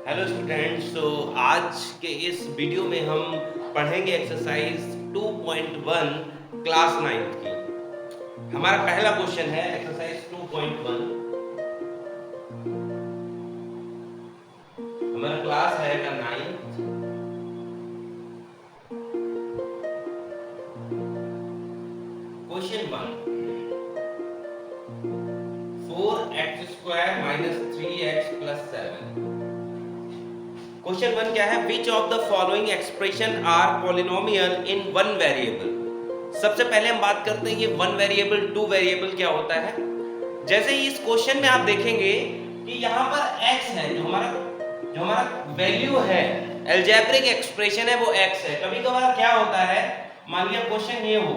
Hello students, तो आज के इस वीडियो में हम पढ़ेंगे एक्सरसाइज 2.1 क्लास 9 की। हमारा पहला क्वेश्चन है एक्सरसाइज 2.1। हमारा क्लास है का 9। Question 1, 4x² - 3x + 7। क्वेश्चन 1 क्या है? Which of the following expression are polynomial in one variable. सबसे पहले हम बात करते हैं ये वन वेरिएबल, टू वेरिएबल क्या होता है। जैसे ही इस क्वेश्चन में आप देखेंगे कि यहाँ पर x है, जो हमारा वैल्यू है, अलजेब्रिक एक्सप्रेशन है, वो x है। कभी कभार क्या होता है, मान लिया क्वेश्चन ये हो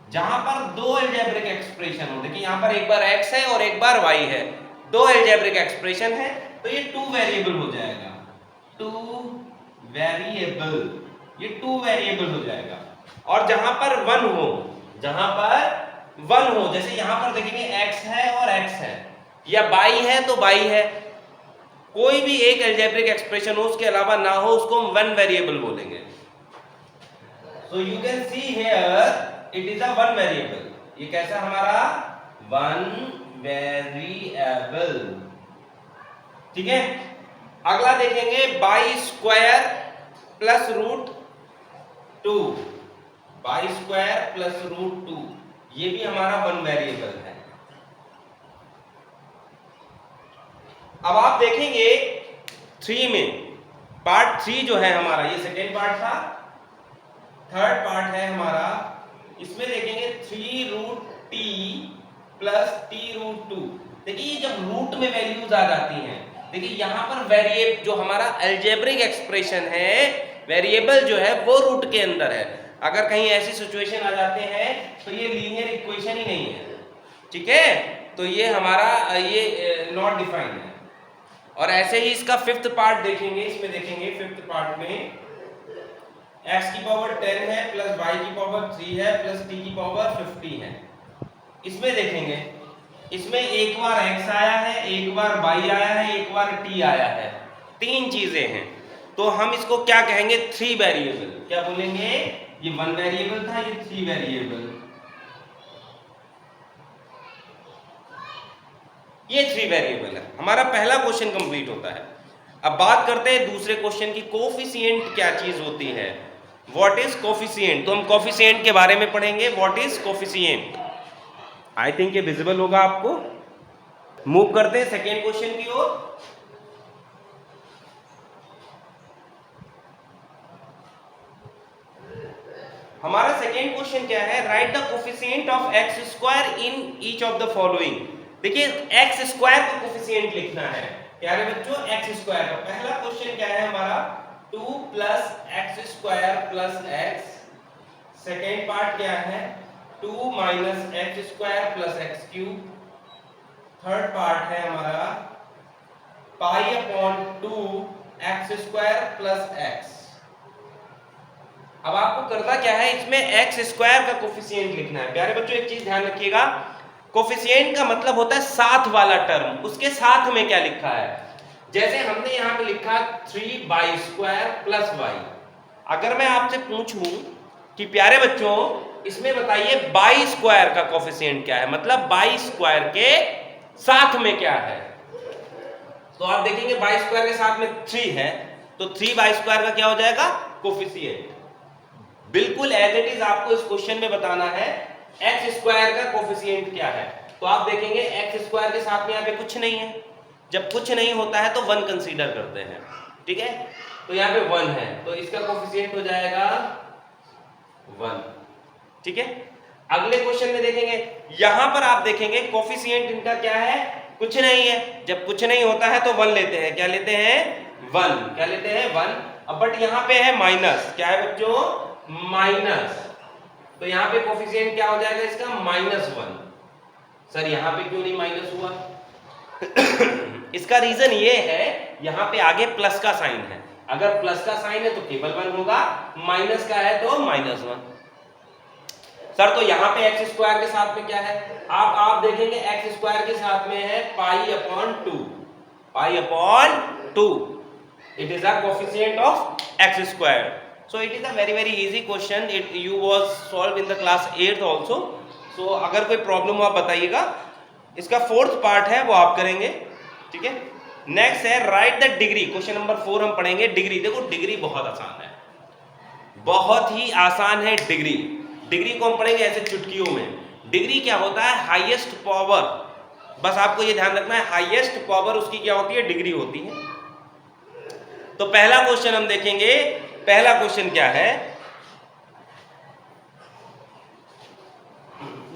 जहां पर दो अलजेब्रिक एक्सप्रेशन हो। देखिए यहाँ पर एक बार x है और एक बार y है, दो अलजेब्रिक एक्सप्रेशन है, तो ये टू वेरिएबल हो जाएगा। टू वेरिएबल, ये टू वेरिएबल हो जाएगा। और जहां पर वन हो, जैसे यहां पर देखेंगे x है और x है, या y है तो y है, कोई भी एक अलजेब्रिक एक्सप्रेशन हो उसके अलावा ना हो, उसको हम वन वेरिएबल बोलेंगे। So you can see here it is a one variable. ये कैसा हमारा वन वेरिएबल, ठीक है। अगला देखेंगे y² प्लस √2, y² प्लस √2, ये भी हमारा वन वेरिएबल है। अब आप देखेंगे 3 में, पार्ट 3 जो है हमारा, ये सेकेंड पार्ट था, थर्ड पार्ट है हमारा। इसमें देखेंगे 3√t प्लस t√2। देखिए ये जब रूट में वैल्यूज आ जाती हैं, देखिए यहां पर वेरिएबल जो हमारा अलजेब्रिक एक्सप्रेशन है, वेरिएबल जो है वो रूट के अंदर है। अगर कहीं ऐसी सिचुएशन आ जाते हैं तो ये लीनियर इक्वेशन ही नहीं है, ठीक है, तो ये हमारा ये नॉट डिफाइंड है। और ऐसे ही इसका फिफ्थ पार्ट देखेंगे, इसमें देखेंगे फिफ्थ पार्ट में x की पावर 10 है प्लस y की पावर 3 है प्लस t की पावर 50 है। इसमें देखेंगे, इसमें एक बार x आया है, एक बार y आया है, एक बार t आया है, तीन चीजें हैं। तो हम इसको क्या कहेंगे? Three variable. क्या बोलेंगे? ये वन वेरिएबल था, ये थ्री वेरिएबल, ये थ्री वेरिएबल है। हमारा पहला क्वेश्चन कंप्लीट होता है। अब बात करते हैं दूसरे क्वेश्चन की, कोफिशिएंट क्या चीज होती है, व्हाट इज कोफिशिएंट। तो हम कोफिशिएंट के बारे में पढ़ेंगे, what is coefficient. I think ये विजिबल होगा आपको। मूव करते हैं सेकेंड क्वेश्चन की ओर। हमारा सेकेंड क्वेश्चन क्या है? Right the coefficient of x² in each of the following. देखिए x² का कोफिशिएंट लिखना है प्यारे बच्चों, x² का। पहला क्वेश्चन क्या है हमारा? 2 + x² + x। सेकेंड पार्ट क्या है? 2 - x² + x³। थर्ड पार्ट है हमारा π/2 x² + x। अब आपको करना क्या है, इसमें x² का कोफिशिएंट लिखना है। प्यारे बच्चों एक चीज ध्यान रखिएगा, कोफिशिएंट का मतलब होता है साथ वाला टर्म, उसके साथ में क्या लिखा है। जैसे हमने यहाँ पे लिखा 3y² + y। अगर मैं आपसे पूछूं कि प्यारे बच्चों इसमें बताइए y² का कोफिशिएंट क्या है, मतलब y² के साथ में क्या है, तो आप देखेंगे y² के साथ में 3 है, तो 3y² का क्या हो जाएगा? कोफिशिएंट। बिल्कुल एज इट इज आपको इस क्वेश्चन में बताना है x² का कोफिशिएंट क्या है। तो आप देखेंगे x² के साथ में यहाँ पे कुछ नहीं है, जब कुछ नहीं होता है तो 1 कंसीडर करते हैं, ठीक है। तो यहाँ पे 1 है, तो इसका कोफिशिएंट हो जाएगा 1, ठीक है। अगले क्वेश्चन में देखेंगे, यहां पर आप देखेंगे कोफिशिएंट इनका क्या है? कुछ नहीं है। जब कुछ नहीं होता है तो 1 लेते हैं। क्या लेते हैं? 1। क्या लेते हैं? 1। अब बट यहां पे है माइनस, क्या है बच्चों? माइनस। तो यहां पे कोफिशिएंट क्या हो जाएगा इसका? -1। सर यहां पे क्यों नहीं माइनस हुआ? इसका रीजन ये है, यहां पे आगे प्लस का साइन है। अगर प्लस का साइन है तो केवल 1 होगा, माइनस का है तो -1। सर तो यहाँ पे एक्स स्क्वायर के साथ में क्या है, आप देखेंगे एक्स स्क्वायर के साथ में है pi upon two, it is a coefficient of x square. So it is a very easy question. You was solved in the class 8th also. So अगर कोई प्रॉब्लम हो आप बताइएगा. इसका 4th पार्ट है वो आप करेंगे, ठीक है. नेक्स्ट है right the degree. Question number 4 हम पढ़ेंगे डिग्री. देखो डिग्री बहुत आसान है, बहुत ही आसान है डिग्री. डिग्री को हम पढ़ेंगे ऐसे चुटकियों में. डिग्री क्या होता है, हाईएस्ट पावर. बस आपको ये ध्यान रखना है, हाईएस्ट पावर उसकी क्या होती है, डिग्री होती है. तो पहला क्वेश्चन हम देखेंगे. पहला क्वेश्चन क्या है,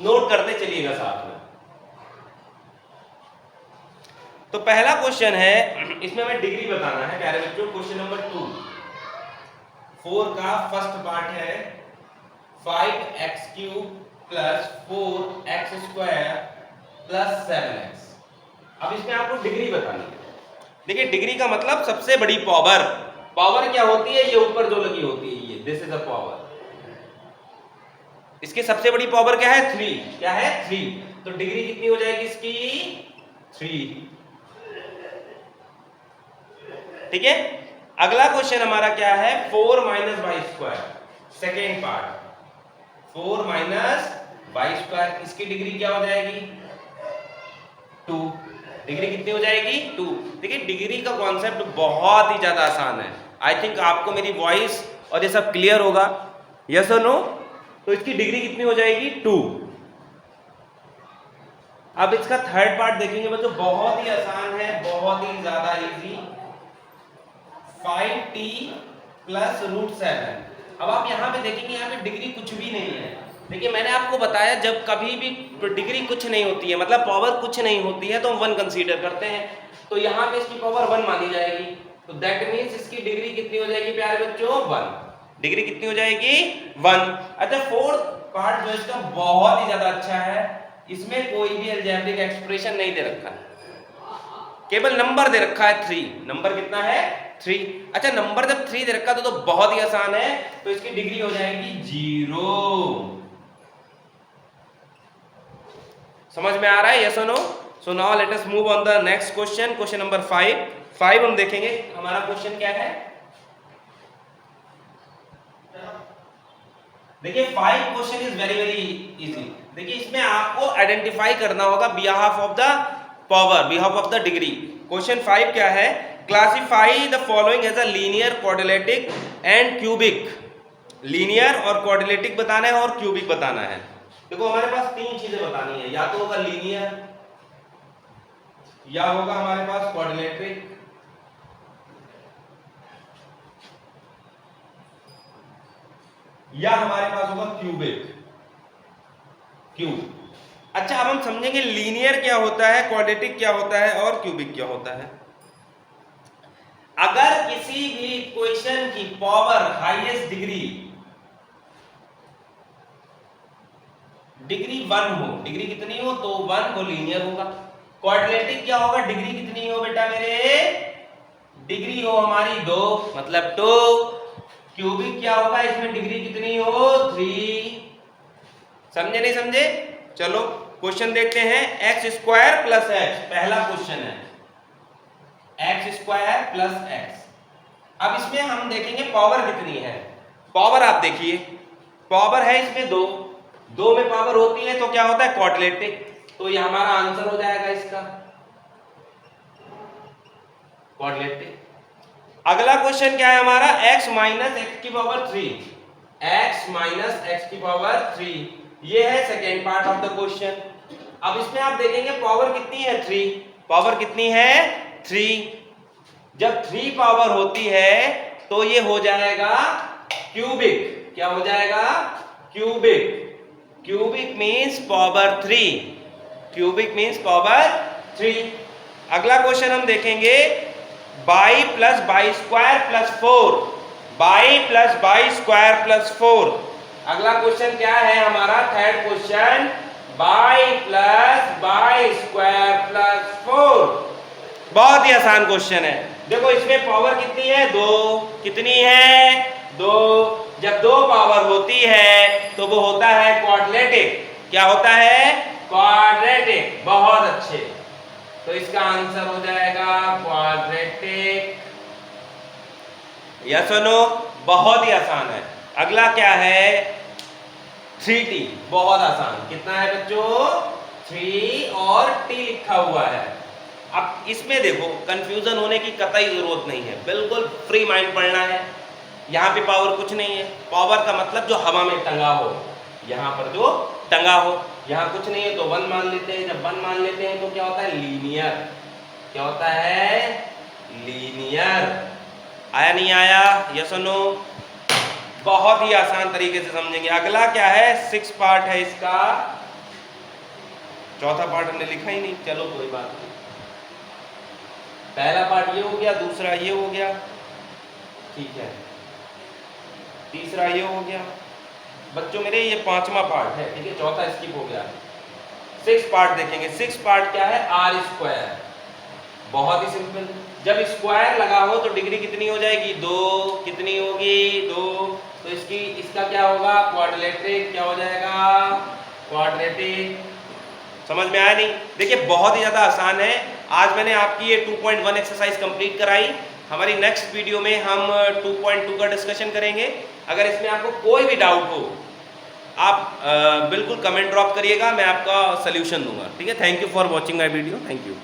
नोट करते चलिएगा साथ में. तो पहला क्वेश्चन है, इसमें हमें डिग्री बताना है प्यारे बच्चों. क्वेश्चन नंबर 2 4 का फर्स्ट पार्ट है 5x³ plus 4x² plus 7x. अब इसमें आपको डिग्री बतानी है. देखिए डिग्री का मतलब सबसे बड़ी पावर. पावर क्या होती है, ये ऊपर जो लगी होती है, ये दिस इज अ पावर. इसकी सबसे बड़ी पावर क्या है, 3. क्या है, 3. तो डिग्री कितनी हो जाएगी इसकी, 3. ठीक है. अगला क्वेश्चन हमारा क्या है, 4 minus y². Second part 4 minus y². इसकी डिग्री क्या हो जाएगी, 2. डिग्री कितनी हो जाएगी, 2. देखिए डिग्री का कॉन्सेप्ट बहुत ही ज्यादा आसान है. आई थिंक आपको मेरी वॉइस और ये सब क्लियर होगा. यस और नो. तो इसकी डिग्री कितनी हो जाएगी, 2. अब इसका थर्ड पार्ट देखेंगे बच्चों, बहुत ही आसान है, बहुत ही ज्यादा इजी. 5t plus √7. अब आप यहाँ पे देखेंगे, यहाँ पे डिग्री कुछ भी नहीं है. देखिए मैंने आपको बताया जब कभी भी डिग्री कुछ नहीं होती है, मतलब पावर कुछ नहीं होती है, तो हम 1 कंसीडर करते हैं. तो यहाँ पे इसकी पावर 1 मानी जाएगी. तो दैट मीन्स इसकी डिग्री कितनी हो जाएगी प्यारे बच्चों, 1. डिग्री कितनी हो जाएगी, 1. अच्छा फोर्थ पार्ट जो इसका बहुत ही ज्यादा अच्छा है, इसमें कोई भी अलजेब्रिक एक्सप्रेशन नहीं दे रखा है, केवल नंबर दे रखा है 3. नंबर कितना है, 3. अच्छा नंबर जब 3 दे रखा तो बहुत ही आसान है. तो इसकी डिग्री हो जाएगी 0. समझ में आ रहा है, यस और no. So now let us move on the next question. Question number 5 हम देखेंगे. हमारा क्वेश्चन क्या है, देखिए 5 क्वेश्चन इज वेरी इजी. देखिए इसमें आपको आइडेंटिफाई करना होगा behalf of the power, behalf of the degree. Question 5 क्या है, classify the following as a linear, quadratic and cubic. Linear और क्वाड्रेटिक बताना है और क्यूबिक बताना है. देखो हमारे पास 3 चीजें बतानी है, या तो होगा लीनियर, या होगा हमारे पास क्वाड्रेटिक, या हमारे पास होगा क्यूबिक. क्यूब. अच्छा अब हम समझेंगे लीनियर क्या होता है, क्वाड्रेटिक क्या होता है और क्यूबिक क्या होता है. अगर किसी भी इक्वेशन की पावर हाईएस्ट डिग्री 1 हो, डिग्री कितनी हो, तो 1 वो लीनियर होगा. क्वाड्रेटिक क्या होगा, डिग्री कितनी हो बेटा मेरे, डिग्री हो हमारी 2, मतलब 2. क्यूबिक क्या होगा, इसमें डिग्री कितनी हो, 3. समझे नहीं समझे. चलो क्वेश्चन देखते हैं. x² प्लस x, पहला क्वेश्चन है x² प्लस x. अब इसमें हम देखेंगे पावर कितनी है. पावर आप देखिए, पावर है इसमें 2 में पावर होती है तो क्या होता है, क्वाड्रेटिक. तो ये हमारा आंसर हो जाएगा इसका क्वाड्रेटिक. अगला क्वेश्चन क्या है हमारा, x माइनस x की पावर 3. x माइनस x की पावर 3, ये है second part of the question. अब इसमें आप देखेंगे पावर कितनी है, 3. पावर कितनी है, 3. जब 3 पावर होती है तो ये हो जाएगा क्यूबिक. क्या हो जाएगा, cubic. Cubic means power 3. Cubic means power 3. अगला क्वेश्चन हम देखेंगे, by plus by square plus 4. By plus by square plus 4. अगला क्वेश्चन क्या है हमारा, third question, by plus by square plus 4. बहुत ही आसान क्वेश्चन है. देखो इसमें पावर कितनी है, 2. कितनी है, 2. जब दो पावर होती है तो वो होता है क्वाड्रेटिक। क्या होता है? क्वाड्रेटिक। बहुत अच्छे, तो इसका आंसर हो जाएगा क्वाड्रेटिक। यस और नो? बहुत ही आसान है। अगला क्या है? 3t। बहुत आसान। कितना है बच्चों? 3 और t लिखा हुआ है। अब इसमें देखो, कंफ्यूजन होने की कतई जरूरत नहीं है, बिल्कुल फ्री माइंड पढ़ना है। यहाँ पे पावर कुछ नहीं है। पावर का मतलब जो हवा में टंगा हो, यहाँ पर जो टंगा हो। यहाँ कुछ नहीं है तो 1 मान लेते हैं। जब 1 मान लेते हैं तो क्या होता है? लीनियर। क्या होता है? लीनियर। आया नहीं आया? यस और नो? बहुत ही आसान तरीके से समझेंगे। अगला क्या है? 6 पार्ट है इसका। चौथा पार्ट हमने लिखा ही नहीं, चलो कोई बात नहीं। पहला पार्ट ये हो गया, दूसरा ये हो गया, ठीक है, तीसरा ये हो गया। बच्चों मेरे ये 5वां पार्ट है, ठीक है, चौथा स्किप हो गया। 6 पार्ट देखेंगे। 6 पार्ट क्या है? R square. बहुत ही सिंपल। जब स्क्वायर लगा हो तो डिग्री कितनी हो जाएगी? 2। कितनी होगी? 2। तो इसका क्या होगा? क्वाड्रेटिक। क्या हो जाएगा? क्वाड्रेटिक। समझ में आया नहीं? देखिए बहुत ही ज़्यादा आसान है। आज मैंने आपकी ये 2.1 एक्सरसाइज कंप्लीट कराई। हमारी नेक्स्ट वीडियो में हम 2.2 का डिस्कशन करेंगे। अगर इसमें आपको कोई भी डाउट हो, आप बिल्कुल कमेंट ड्रॉप करिएगा, मैं आपका सल्यूशन दूंगा। ठीक है, thank you for watching my video. Thank you.